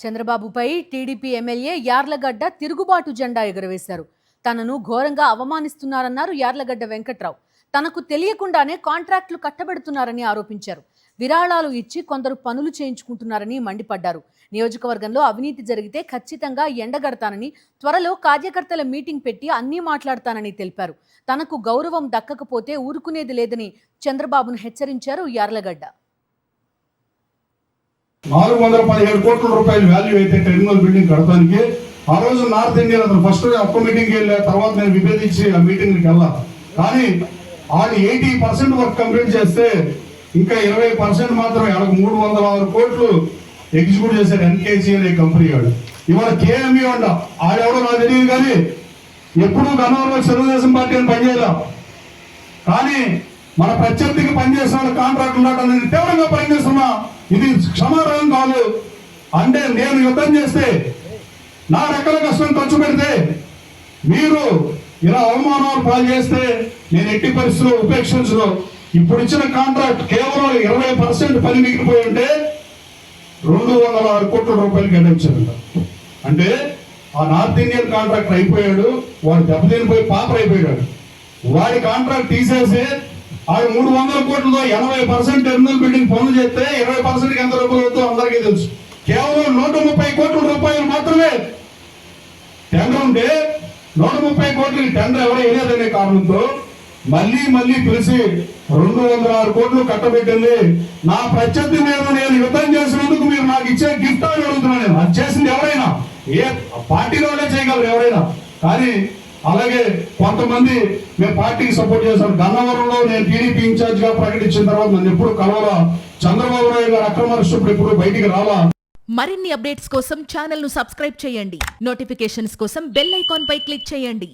చంద్రబాబుపై TDP MLA Yarlagadda తిరుగుబాటు జెండా ఎగురవేశారు. తనను ఘోరంగా అవమానిస్తున్నారన్నారు యార్లగడ్డ వెంకట్రావు. తనకు తెలియకుండానే కాంట్రాక్టులు కట్టబెడుతున్నారని ఆరోపించారు. విరాళాలు ఇచ్చి కొందరు పనులు చేయించుకుంటున్నారని మండిపడ్డారు. నియోజకవర్గంలో అవినీతి జరిగితే ఖచ్చితంగా ఎండగడతానని, త్వరలో కార్యకర్తల మీటింగ్ పెట్టి అన్నీ మాట్లాడతానని తెలిపారు. తనకు గౌరవం దక్కకపోతే ఊరుకునేది లేదని చంద్రబాబును హెచ్చరించారు యార్లగడ్డ. 417 కోట్ల రూపాయలు వాల్యూ అయితే టెర్మినల్ బిల్డింగ్ కడతానికి ఆ రోజు నార్త్ ఇండియన్ అతను ఫస్ట్ ఒక్క మీటింగ్కి వెళ్ళా, తర్వాత నేను విభేదించి ఆ మీటింగ్కి వెళ్ళా. కానీ వాళ్ళు 80% వర్క్ కంప్లీట్ చేస్తే ఇంకా 20% మాత్రమే వాళ్ళకి 306 కోట్లు ఎగ్జిక్యూట్ చేశారు ఎన్కేసీ అనే కంపెనీ వాడు. ఇవాళ కేఎంఈ అంట ఆడెవడో నాకు తెలియదు, కానీ ఎప్పుడూ గన్నవరంలో తెలుగుదేశం పార్టీ అని పనిచేయలేం. కానీ మన ప్రత్యర్థికి పనిచేసిన కాంట్రాక్ట్ ఉండటం తీవ్రంగా పనిచేస్తున్నా. ఇది క్షమారాహం కాదు. అంటే నేను యుద్ధం చేస్తే నా రెక్కల కష్టం ఖర్చు పెడితే మీరు ఇలా అవమానాలు పాలు చేస్తే నేను ఎట్టి పరిస్థితుల్లో ఉపేక్షించను. ఇప్పుడు ఇచ్చిన కాంట్రాక్ట్ కేవలం 20% పని మిగిలిపోయి ఉంటే 206 కోట్ల రూపాయలు కేటాయించారంట. అంటే ఆ నార్త్ ఇండియన్ కాంట్రాక్టర్ అయిపోయాడు, వాడు దెబ్బతినిపోయి పాపర్ అయిపోయాడు. వాడి కాంట్రాక్ట్ తీసేసి ఆడు 300 కోట్లతో 80% టెర్మినల్ బిల్డింగ్ పనులు చేస్తే 20%కి ఎంత రూపాయలు అవుతుందో అందరికీ తెలుసు. కేవలం 130 కోట్ల రూపాయలు మాత్రమే టెండర్ ఉంటే 130 కోట్లకి టెండర్ ఎవరు వేయలేదనే కారణంతో మళ్ళీ పిలిచి 206 కోట్లు కట్టబెట్టింది. నా ప్రత్యర్థి మీద నేను యుద్ధం చేసినందుకు మీరు నాకు ఇచ్చే గిఫ్ట్ అని అడుగుతున్నాను. నేను అది చేసింది ఎవరైనా ఏ పార్టీలోనే చేయగలరు ఎవరైనా. కానీ అలాగే కొంతమంది మేము పార్టీకి సపోర్ట్ చేశారు. గన్నవరంలో నేను టీడీపీ ఇన్ఛార్జ్ గా ప్రకటించిన తర్వాత నన్ను ఎప్పుడు కలవాలా, చంద్రబాబు నాయుడు గారు అక్రమార్షుడు ఎప్పుడు బయటికి రాలా. మరిన్ని అప్డేట్స్ కోసం ఛానల్ ను సబ్స్క్రైబ్ చేయండి. నోటిఫికేషన్స్ కోసం బెల్ ఐకాన్ పై క్లిక్ చేయండి.